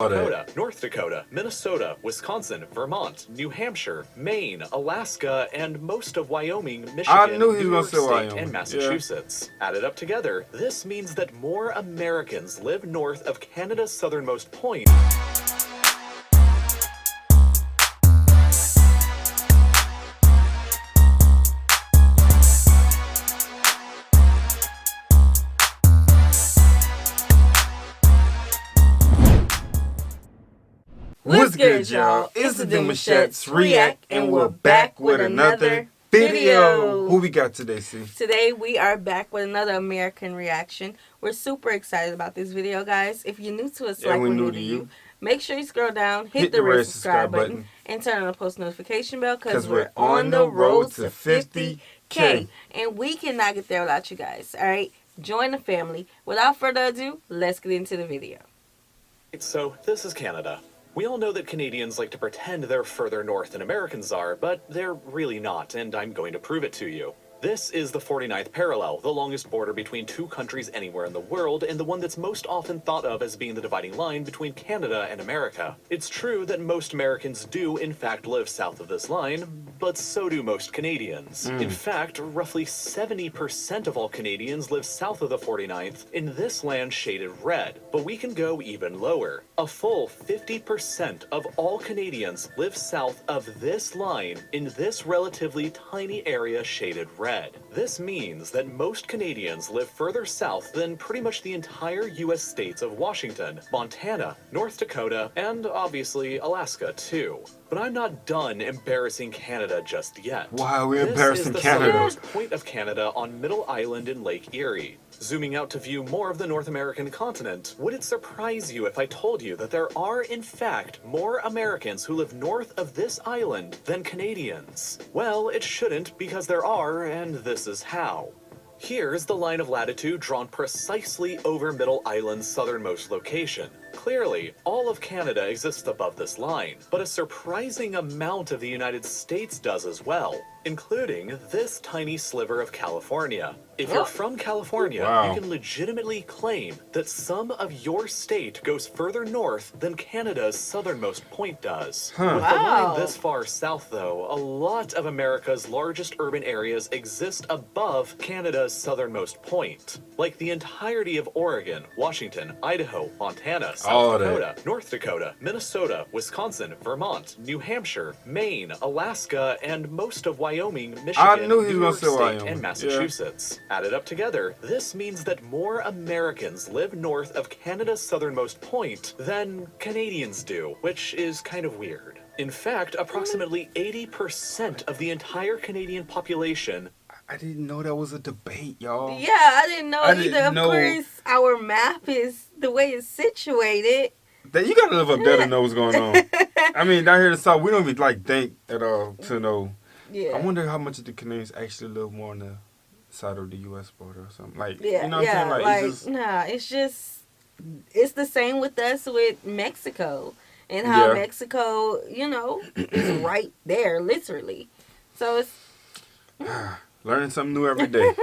Dakota, North Dakota, Minnesota, Wisconsin, Vermont, New Hampshire, Maine, Alaska, and most of Wyoming, Michigan, New York State, and Massachusetts. Yeah. Added up together, this means that more Americans live north of Canada's southernmost point. What's good, y'all? It's the Demouchets React, and we're back with another video. Who we got today, C? Today we are back with another American reaction. We're super excited about this video, guys. If you're new to us, like we're new to you, make sure you scroll down, hit the red subscribe button, and turn on the post notification bell because we're on the road to 50K. And we cannot get there without you guys, all right? Join the family. Without further ado, let's get into the video. So, this is Canada. We all know that Canadians like to pretend they're further north than Americans are, but they're really not, and I'm going to prove it to you. This is the 49th parallel, the longest border between two countries anywhere in the world, and the one that's most often thought of as being the dividing line between Canada and America. It's true that most Americans do, in fact, live south of this line, but so do most Canadians. In fact, roughly 70% of all Canadians live south of the 49th, in this land shaded red. But we can go even lower. A full 50% of all Canadians live south of this line in this relatively tiny area shaded red. This means that most Canadians live further south than pretty much the entire U.S. states of Washington, Montana, North Dakota, and obviously Alaska too. But I'm not done embarrassing Canada just yet. Wow, we're embarrassing Canada. This is the southernmost point of Canada on Middle Island in Lake Erie. Zooming out to view more of the North American continent, would it surprise you if I told you that there are, in fact, more Americans who live north of this island than Canadians? Well, it shouldn't, because there are, and this is how. Here's the line of latitude drawn precisely over Middle Island's southernmost location. Clearly, all of Canada exists above this line, but a surprising amount of the United States does as well, including this tiny sliver of California. If you're from California, you can legitimately claim that some of your state goes further north than Canada's southernmost point does. With the line this far south, though, a lot of America's largest urban areas exist above Canada's southernmost point, like the entirety of Oregon, Washington, Idaho, Montana, South Dakota, North Dakota, Minnesota, Wisconsin, Vermont, New Hampshire, Maine, Alaska, and most of Wyoming, Michigan, New York State, and Massachusetts. Added up together, this means that more Americans live north of Canada's southernmost point than Canadians do, which is kind of weird. In fact, approximately 80% of the entire Canadian population. I didn't know that was a debate, y'all. Yeah, I didn't know either. Of course, our map is the way it's situated. That you gotta live up there to know what's going on. I mean, down here in the South, we don't even think at all to know. Yeah. I wonder how much of the Canadians actually live more on the side of the U.S. border or something. Like, you know what I'm saying? It's the same with us with Mexico. And how Mexico, is right there, literally. So it's... Learning something new every day.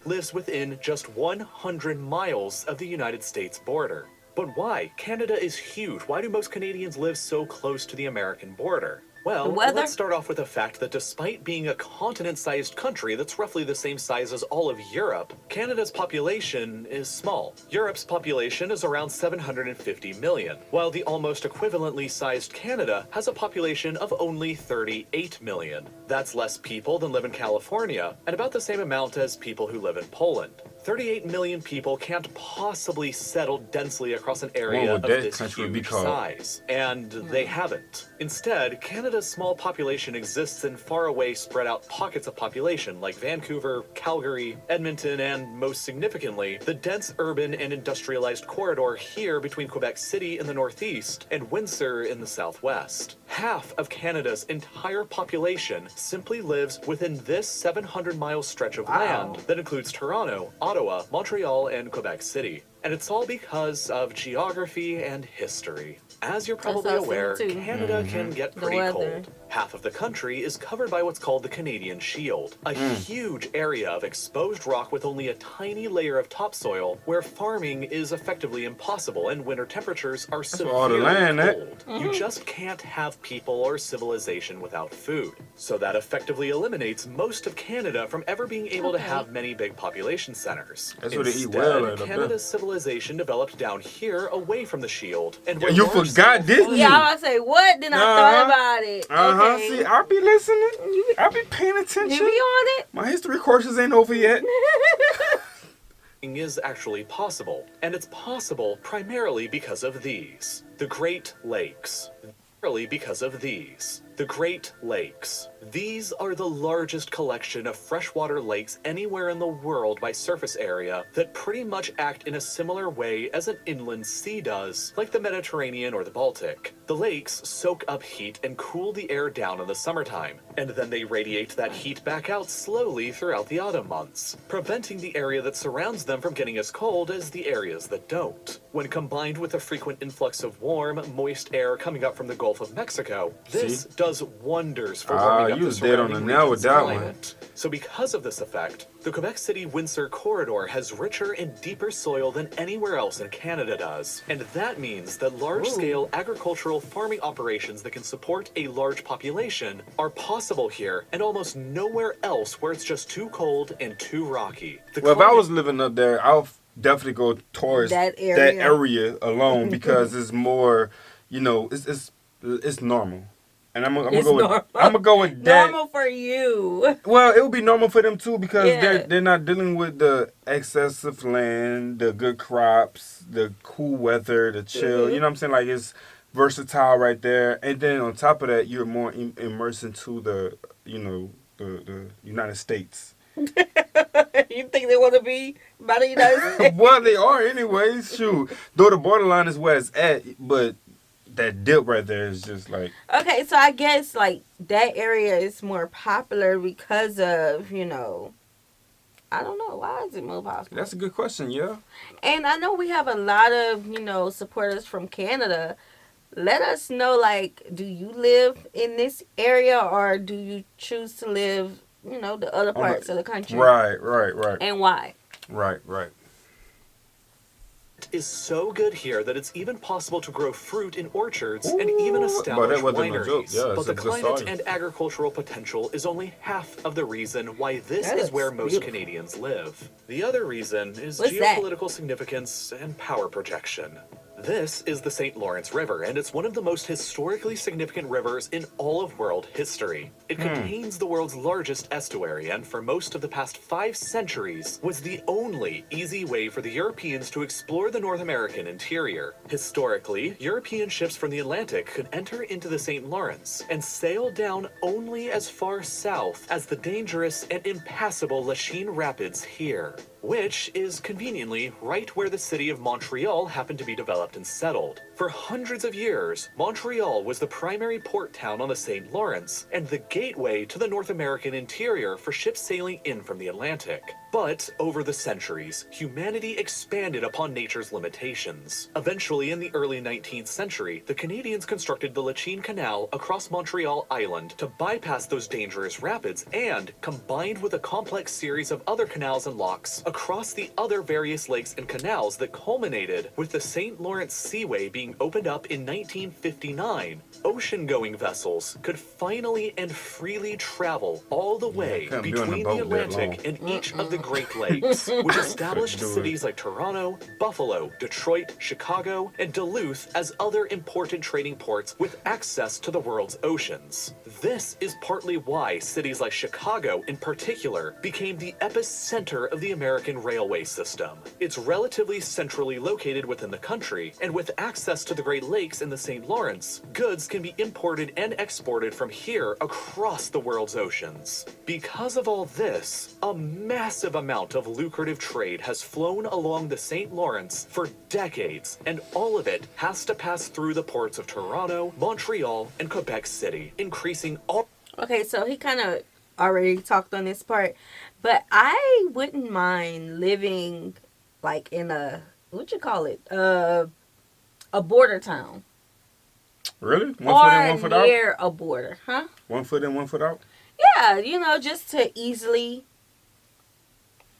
Lives within just 100 miles of the United States border. But why? Canada is huge. Why do most Canadians live so close to the American border? Well, let's start off with the fact that despite being a continent-sized country that's roughly the same size as all of Europe, Canada's population is small. Europe's population is around 750 million, while the almost equivalently sized Canada has a population of only 38 million. That's less people than live in California, and about the same amount as people who live in Poland. 38 million people can't possibly settle densely across an area of this huge size, and they haven't. Instead, Canada's small population exists in faraway, spread-out pockets of population like Vancouver, Calgary, Edmonton, and, most significantly, the dense urban and industrialized corridor here between Quebec City in the northeast and Windsor in the southwest. Half of Canada's entire population simply lives within this 700-mile stretch of land that includes Toronto, Ottawa, Montreal, and Quebec City. And it's all because of geography and history. As you're probably aware, Canada can get pretty cold. Half of the country is covered by what's called the Canadian Shield, a huge area of exposed rock with only a tiny layer of topsoil where farming is effectively impossible and winter temperatures are severely cold. You just can't have people or civilization without food. So that effectively eliminates most of Canada from ever being able to have many big population centers. That's where they eat well Instead, Canada's civilization developed down here away from the Shield. And you forgot, didn't you? Yeah, I was say, what? Then I thought about it. Okay. See, I'll be listening. I'll be paying attention. You be on it? My history courses ain't over yet. Is actually possible, and it's possible primarily because of these. The Great Lakes. Because of these. The Great Lakes. These are the largest collection of freshwater lakes anywhere in the world by surface area that pretty much act in a similar way as an inland sea does, like the Mediterranean or the Baltic. The lakes soak up heat and cool the air down in the summertime, and then they radiate that heat back out slowly throughout the autumn months, preventing the area that surrounds them from getting as cold as the areas that don't. When combined with a frequent influx of warm, moist air coming up from the Gulf of Mexico, this does wonders for warming up the surrounding region's climate. So because of this effect, the Quebec City-Windsor corridor has richer and deeper soil than anywhere else in Canada does. And that means that large-scale agricultural farming operations that can support a large population are possible here and almost nowhere else where it's just too cold and too rocky. Well, if I was living up there, I'll definitely go towards that area alone because it's more, it's normal. And I'm gonna go with that. Normal for you. Well, it would be normal for them too because they're not dealing with the excessive land, the good crops, the cool weather, the chill. You know what I'm saying? Like it's versatile right there. And then on top of that, you're more immersed into the United States. You think they want to be by the United States? Well, they are anyways. Shoot, though the borderline is where it's at, but that dip right there is just like... Okay, so I guess, like, that area is more popular because of, I don't know. Why is it more popular? That's a good question, yeah. And I know we have a lot of, supporters from Canada. Let us know, like, do you live in this area or do you choose to live, the other parts of the country? Right. And why? Right. Is so good here that it's even possible to grow fruit in orchards and even establish wineries. But the climate and agricultural potential is only half of the reason why this is where most Canadians live. The other reason is geopolitical significance and power projection. This is the St. Lawrence River, and it's one of the most historically significant rivers in all of world history. It contains the world's largest estuary, and for most of the past 5 centuries, was the only easy way for the Europeans to explore the North American interior. Historically, European ships from the Atlantic could enter into the St. Lawrence and sail down only as far south as the dangerous and impassable Lachine Rapids here, which is conveniently right where the city of Montreal happened to be developed and settled. For hundreds of years, Montreal was the primary port town on the St. Lawrence and the gateway to the North American interior for ships sailing in from the Atlantic. But over the centuries, humanity expanded upon nature's limitations. Eventually, in the early 19th century, the Canadians constructed the Lachine Canal across Montreal Island to bypass those dangerous rapids and, combined with a complex series of other canals and locks across the other various lakes and canals that culminated with the St. Lawrence Seaway being opened up in 1959, ocean-going vessels could finally and freely travel all the way between the Atlantic and each of the Great Lakes, which established cities like Toronto, Buffalo, Detroit, Chicago, and Duluth as other important trading ports with access to the world's oceans. This is partly why cities like Chicago, in particular, became the epicenter of the American railway system. It's relatively centrally located within the country, and with access to the Great Lakes and the St. Lawrence, goods can be imported and exported from here across the world's oceans. Because of all this, a massive amount of lucrative trade has flown along the St. Lawrence for decades, and all of it has to pass through the ports of Toronto, Montreal, and Quebec City, increasing all... Okay, so he kind of already talked on this part, but I wouldn't mind living like in a what you call it? A border town. Really? One foot in, one foot out? Or near a border, huh? 1 foot in, 1 foot out? Yeah, you know, just to easily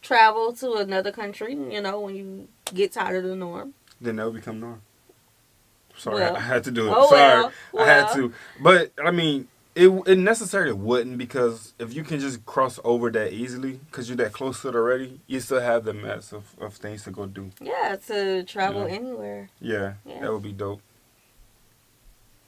travel to another country, you know, when you get tired of the norm. Then that would become norm. Sorry, Well, I had to do it. oh, Sorry, well. I had to. But, I mean, it necessarily wouldn't, because if you can just cross over that easily, because you're that close to it already, you still have the mass of things to go do. Yeah, to travel anywhere. Yeah, that would be dope.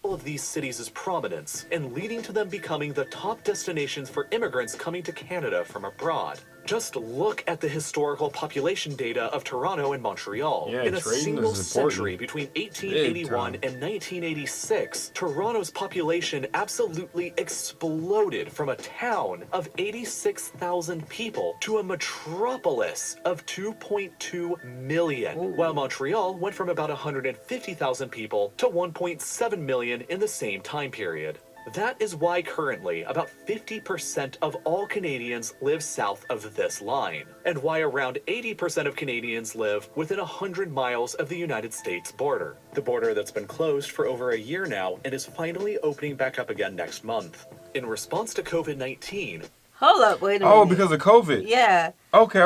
All of these cities' prominence and leading to them becoming the top destinations for immigrants coming to Canada from abroad. Just look at the historical population data of Toronto and Montreal. Yeah, in a trading single is important. century between 1881 and 1986, Toronto's population absolutely exploded from a town of 86,000 people to a metropolis of 2.2 million, while Montreal went from about 150,000 people to 1.7 million in the same time period. That is why currently about 50% of all Canadians live south of this line, and why around 80% of Canadians live within 100 miles of the United States border. The border that's been closed for over a year now and is finally opening back up again next month. In response to COVID-19... Hold up, wait a minute. Oh, because of COVID? Yeah. Okay.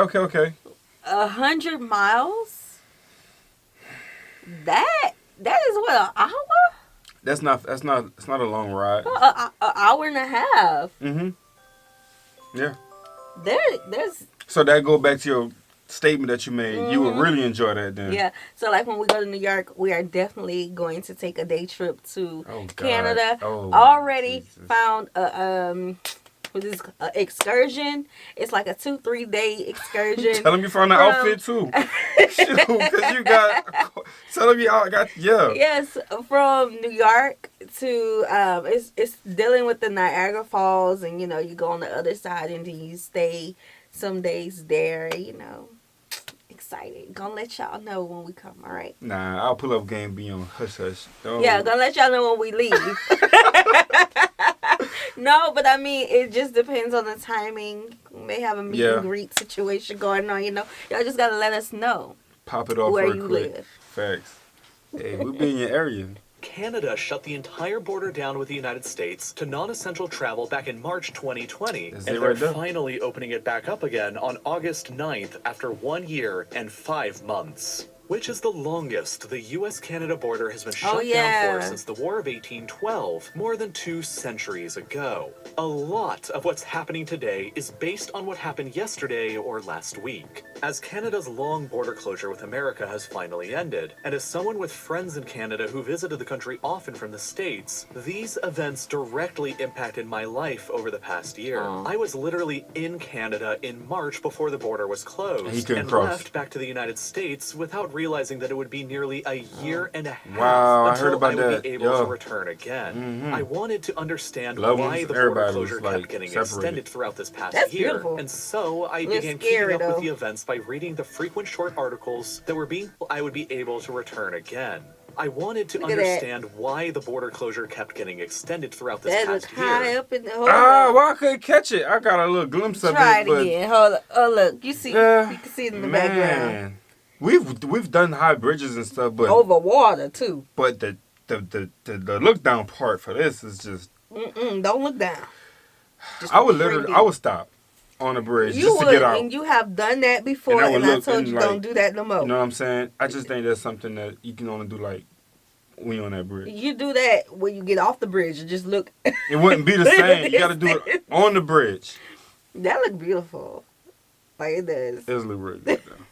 100 miles? That is what, an hour? It's not a long ride. An hour and a half. Mm-hmm. Yeah. There's. So that go back to your statement that you made. You would really enjoy that then. Yeah. So like when we go to New York, we are definitely going to take a day trip to Canada. Already found a with this excursion. It's like a 2-3 day excursion. Tell them you found an outfit too. Shoot, because you got. Tell them you got Yes, from New York to it's dealing with the Niagara Falls, and you know you go on the other side and then you stay some days there. You know, excited. Gonna let y'all know when we come. All right. Nah, I'll pull up game B on hush hush. Yeah, gonna let y'all know when we leave. No, but I mean, it just depends on the timing. We may have a meet and greet situation going on, you know. Y'all just gotta let us know. Pop it off where real you quick. live. Facts. Hey, we'll be in your area. Canada shut the entire border down with the United States to non-essential travel back in March 2020, and they're finally opening it back up again on August 9th after 1 year and 5 months. Which is the longest the U.S.-Canada border has been shut down for since the War of 1812, more than 2 centuries ago. A lot of what's happening today is based on what happened yesterday or last week. As Canada's long border closure with America has finally ended, and as someone with friends in Canada who visited the country often from the States, these events directly impacted my life over the past year. I was literally in Canada in March before the border was closed, and left back to the United States without realizing that it would be nearly a year and a half until I would be able to return again. I wanted to understand why the border closure kept getting extended throughout this past year, and so I began keeping up with the events by reading the frequent short articles that I would be able to return again. I wanted to understand why the border closure kept getting extended throughout this past year. High up in the well, I couldn't catch it. I got a little glimpse of it. Try it again. Hold up. Oh, look. You see, you can see it in the background. We've done high bridges and stuff, but over water too. But the look down part for this is just. Don't look down. I would stop on a bridge just to get out. And you have done that before, and I told you don't do that no more. You know what I'm saying? I just think that's something that you can only do like when you're on that bridge. You do that when you get off the bridge and just look. It wouldn't be the same. You got to do it on the bridge. That look beautiful. Like it does. It does look really good though.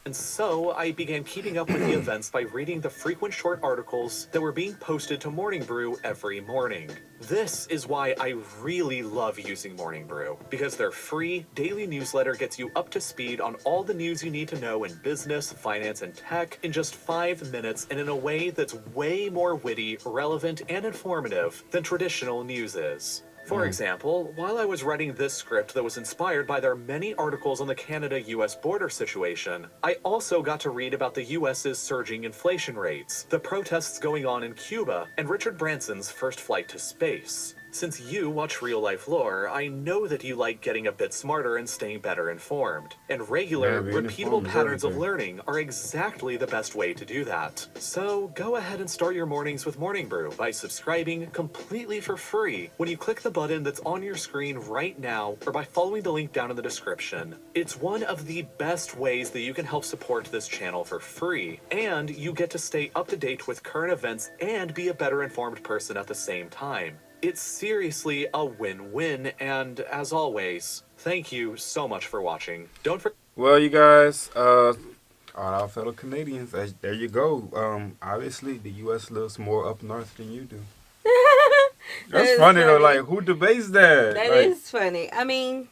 And so I began keeping up with the events by reading the frequent short articles that were being posted to Morning Brew every morning. This is why I really love using Morning Brew, because their free daily newsletter gets you up to speed on all the news you need to know in business, finance, and tech in just 5 minutes and in a way that's way more witty, relevant, and informative than traditional news is. For example, while I was writing this script that was inspired by their many articles on the Canada-US border situation, I also got to read about the US's surging inflation rates, the protests going on in Cuba, and Richard Branson's first flight to space. Since you watch Real Life Lore, I know that you like getting a bit smarter and staying better informed. And regular, repeatable patterns of learning are exactly the best way to do that. So go ahead and start your mornings with Morning Brew by subscribing completely for free when you click the button that's on your screen right now or by following the link down in the description. It's one of the best ways that you can help support this channel for free, and you get to stay up to date with current events and be a better informed person at the same time. It's seriously a win-win, and as always, thank you so much for watching. Don't forget. Well, you guys, all our fellow Canadians, there you go. Obviously, the U.S. lives more up north than you do. That's funny though. Like, who debates that? That is funny. I mean,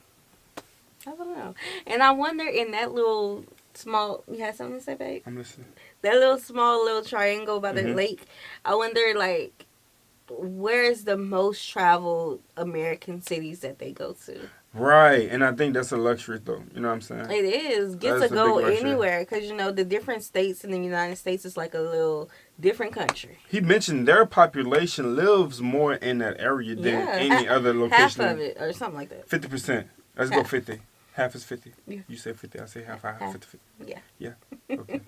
I don't know. And I wonder in that little small. You had something to say, babe? I'm listening. That little triangle by the lake. I wonder, like, where's the most traveled American cities that they go to? Right, and I think that's a luxury, though. You know what I'm saying? It is. Get to go anywhere, because, you know, the different states in the United States is like a little different country. He mentioned their population lives more in that area than any other location. Half of it, or something like that. 50%. Let's go 50. Half is 50. Yeah. You say 50, I say half. 50. Yeah. Yeah. Okay.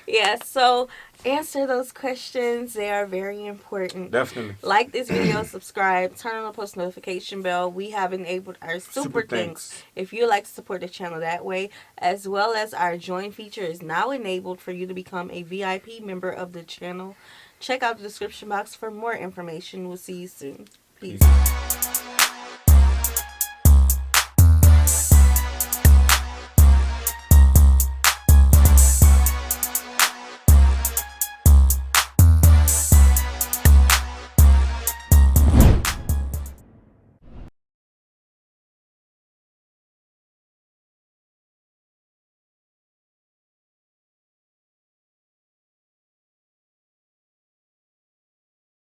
Yeah, so answer those questions. They are very important. Definitely. Like this video, subscribe, turn on the post notification bell. We have enabled our super thanks if you like to support the channel that way, as well as our join feature is now enabled for you to become a VIP member of the channel. Check out the description box for more information. We'll see you soon. Peace.